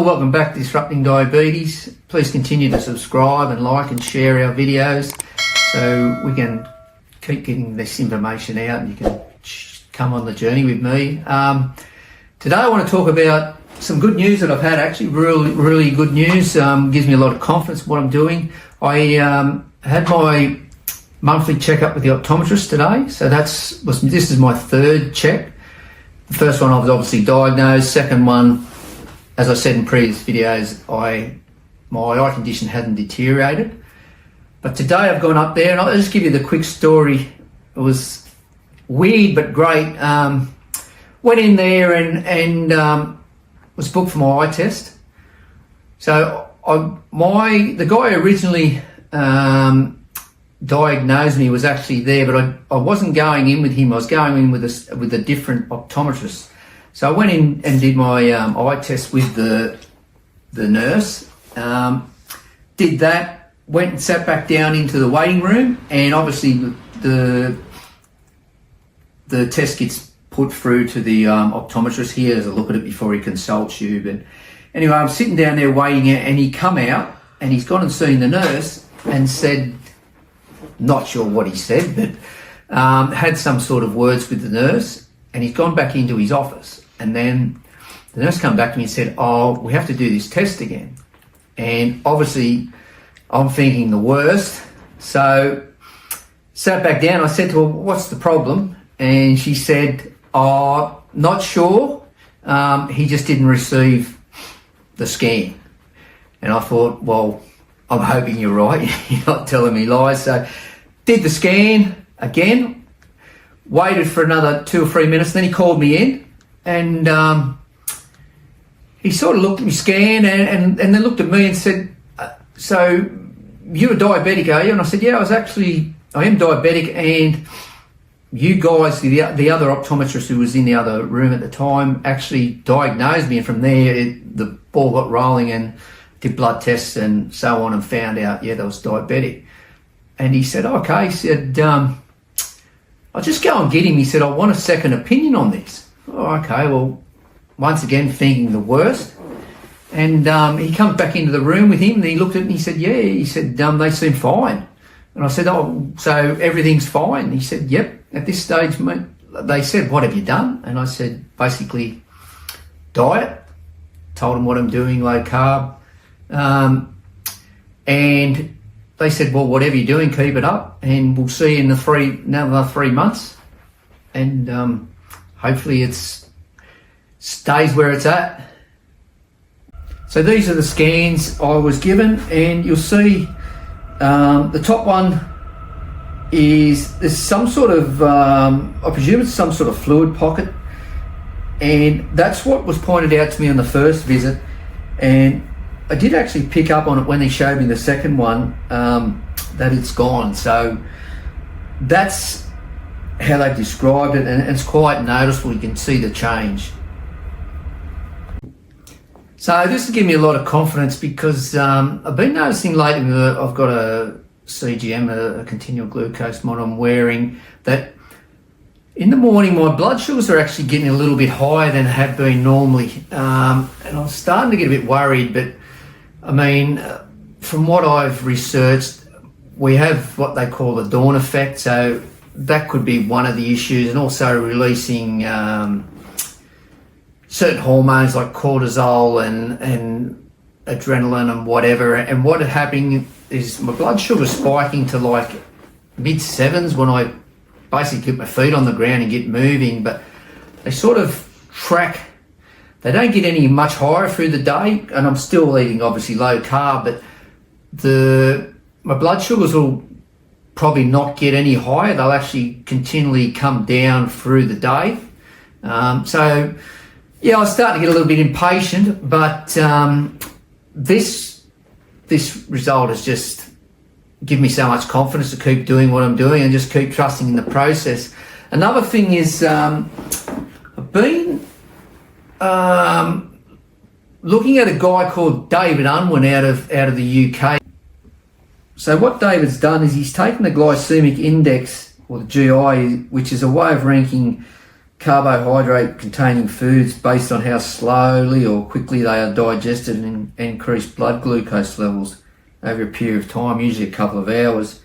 all, welcome back to Disrupting Diabetes. Please continue to subscribe and like and share our videos so we can keep getting this information out and you can come on the journey with me. Today I want to talk about some good news that I've had, actually really good news. Gives me a lot of confidence in what I'm doing. I had my monthly checkup with the optometrist today, so this is my third check. The first one I was obviously diagnosed, second one, as I said in previous videos, my eye condition hadn't deteriorated. But today I've gone up there, and I'll just give you the quick story. It was weird but great. Went in there and was booked for my eye test. So the guy originally diagnosed me was actually there, but I wasn't going in with him. I was going in with a different optometrist. So I went in and did my eye test with the nurse. Did that, went and sat back down into the waiting room, and obviously the test gets put through to the optometrist. He has a look at it before he consults you. But anyway, I'm sitting down there waiting, and he come out and he's gone and seen the nurse and said, not sure what he said, but had some sort of words with the nurse, and he's gone back into his office. And then the nurse come back to me and said, oh, we have to do this test again. And obviously I'm thinking the worst. So sat back down, I said to her, what's the problem? And she said, oh, not sure. He just didn't receive the scan. And I thought, well, I'm hoping you're right. You're not telling me lies. So did the scan again, waited for another 2 or 3 minutes. Then he called me in, and he sort of looked at me scan and then looked at me and said, so you're a diabetic, are you? And I said, yeah, I am diabetic, and you guys, the other optometrist who was in the other room at the time, actually diagnosed me. And from there, the ball got rolling and did blood tests and so on, and found out, yeah, that was diabetic. And he said, okay, he said, I'll just go and get him. He said, I want a second opinion on this. Oh, okay, well, once again, thinking the worst. And he comes back into the room with him, and he looked at it and he said, yeah, he said, they seem fine. And I said, oh, so everything's fine? And he said, yep, at this stage, mate. They said, what have you done? And I said, basically, diet. Told them what I'm doing, low carb. And they said, well, whatever you're doing, keep it up, and we'll see you in another 3 months. And hopefully it stays where it's at. So these are the scans I was given, and you'll see the top one there's some sort of, I presume it's some sort of fluid pocket. And that's what was pointed out to me on the first visit. And I did actually pick up on it when they showed me the second one, that it's gone. So that's how they described it, and it's quite noticeable. You can see the change. So this has given me a lot of confidence, because I've been noticing lately that I've got a CGM, a continual glucose monitor I'm wearing, that in the morning my blood sugars are actually getting a little bit higher than they have been normally. And I'm starting to get a bit worried, but I mean, from what I've researched, we have what they call the dawn effect, so that could be one of the issues, and also releasing certain hormones like cortisol and adrenaline and whatever. And what is happening is my blood sugar spiking to like mid-7s when I basically keep my feet on the ground and get moving, but they sort of track. They don't get any much higher through the day, and I'm still eating obviously low carb, but my blood sugars will probably not get any higher. They'll actually continually come down through the day. So yeah, I was starting to get a little bit impatient, but this result has just given me so much confidence to keep doing what I'm doing and just keep trusting in the process. Another thing is I've been looking at a guy called David Unwin out of the UK. So what David's done is he's taken the glycemic index, or the GI, which is a way of ranking carbohydrate containing foods based on how slowly or quickly they are digested and increase blood glucose levels over a period of time, usually a couple of hours.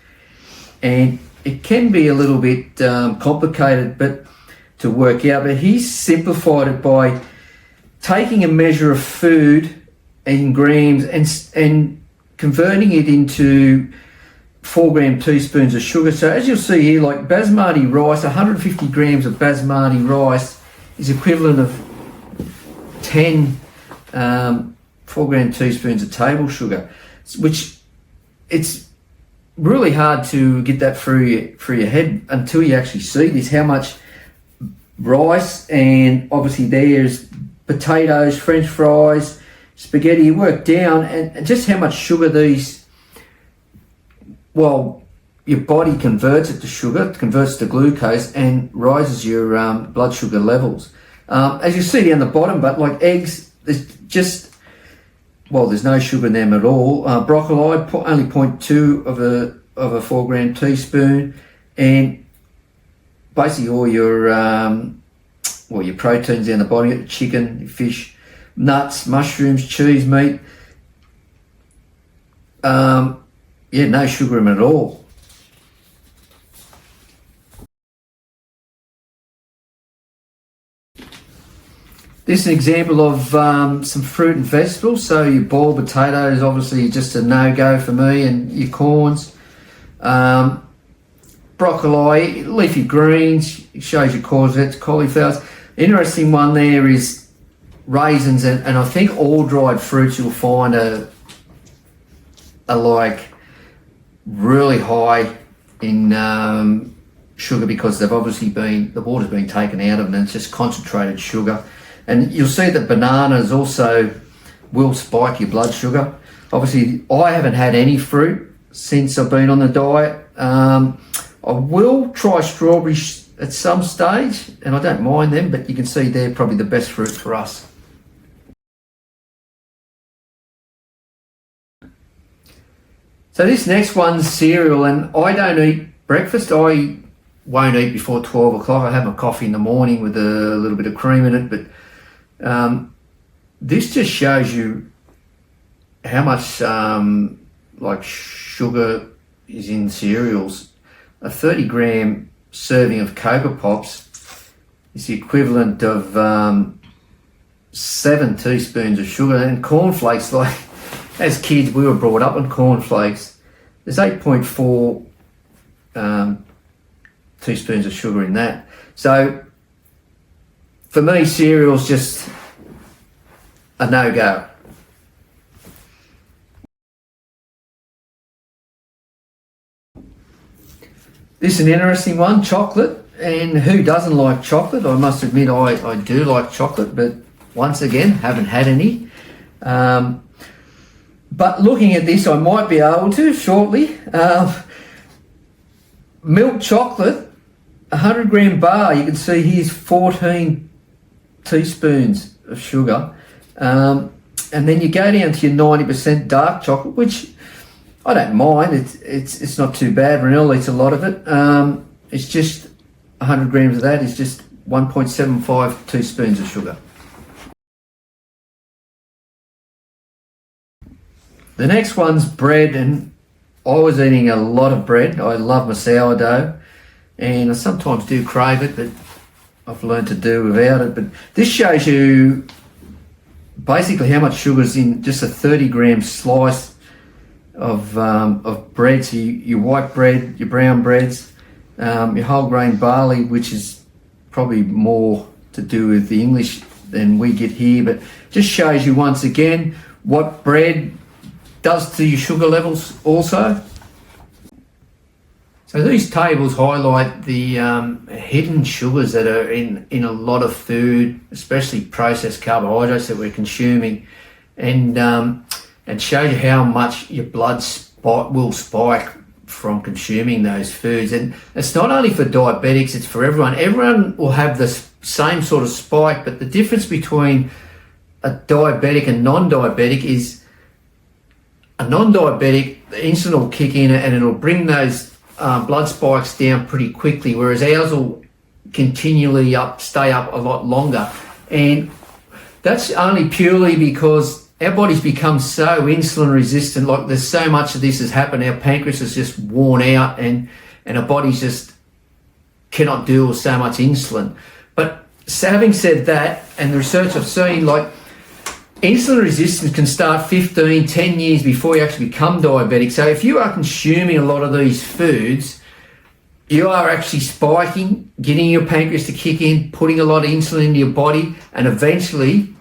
And it can be a little bit complicated to work out, but he's simplified it by taking a measure of food in grams and converting it into 4-gram teaspoons of sugar. So as you'll see here, like basmati rice, 150 grams of basmati rice is equivalent of 10 4-gram teaspoons of table sugar, which it's really hard to get that through your head until you actually see this, how much rice, and obviously there's potatoes, French fries, spaghetti. You work down and just how much sugar your body converts it to sugar, converts to glucose, and rises your blood sugar levels. As you see down the bottom, but like eggs, there's no sugar in them at all. Broccoli, only 0.2 of a 4-gram teaspoon, and basically all your proteins down the bottom, your chicken, your fish, nuts, mushrooms, cheese, meat. No sugar in them at all. This is an example of some fruit and vegetables. So your boiled potatoes, obviously just a no-go for me, and your corns. Broccoli, leafy greens, it shows your courgettes, cauliflowers. Interesting one there is raisins, and I think all dried fruits you'll find are like really high in sugar, because they've obviously the water's been taken out of them, and it's just concentrated sugar. And you'll see that bananas also will spike your blood sugar. Obviously, I haven't had any fruit since I've been on the diet. I will try strawberries at some stage, and I don't mind them, but you can see they're probably the best fruit for us. So this next one's cereal, and I don't eat breakfast. I won't eat before 12 o'clock. I have my coffee in the morning with a little bit of cream in it, but this just shows you how much sugar is in cereals. A 30-gram serving of Cocoa Pops is the equivalent of 7 teaspoons of sugar. And cornflakes, like as kids we were brought up on cornflakes, there's 8.4 teaspoons of sugar in that. So for me, cereal's just a no-go. This is an interesting one, chocolate. And who doesn't like chocolate? I must admit I do like chocolate, but once again, haven't had any. But looking at this, I might be able to shortly. Milk chocolate, 100-gram bar, you can see here's 14 teaspoons of sugar. And then you go down to your 90% dark chocolate, which I don't mind. It's not too bad. Vanilla eats a lot of it. It's just 100 grams of that is just 1.75 teaspoons of sugar. The next one's bread, and I was eating a lot of bread. I love my sourdough, and I sometimes do crave it, but I've learned to do without it. But this shows you basically how much sugar is in just a 30-gram slice of bread. So your white bread, your brown breads, your whole grain barley, which is probably more to do with the English than we get here, but just shows you once again what bread does to your sugar levels also. So these tables highlight the hidden sugars that are in a lot of food, especially processed carbohydrates that we're consuming, and shows you how much your blood will spike from consuming those foods. And it's not only for diabetics, it's for everyone. Everyone will have the same sort of spike, but the difference between a diabetic and non-diabetic is a non-diabetic, the insulin will kick in and it'll bring those blood spikes down pretty quickly, whereas ours will continually stay up a lot longer. And that's only purely because our body's become so insulin resistant. Like, there's so much of this has happened. Our pancreas is just worn out, and our bodies just cannot deal with so much insulin. But so having said that, and the research I've seen, like, insulin resistance can start 10 years before you actually become diabetic. So if you are consuming a lot of these foods, you are actually spiking, getting your pancreas to kick in, putting a lot of insulin into your body, and eventually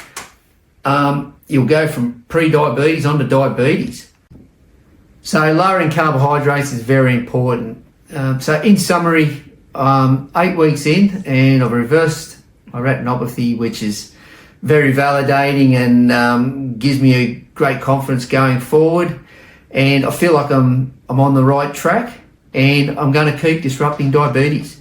you'll go from pre-diabetes onto diabetes. So lowering carbohydrates is very important. So in summary, 8 weeks in, and I've reversed my retinopathy, which is very validating and gives me a great confidence going forward. And I feel like I'm on the right track, and I'm going to keep disrupting diabetes.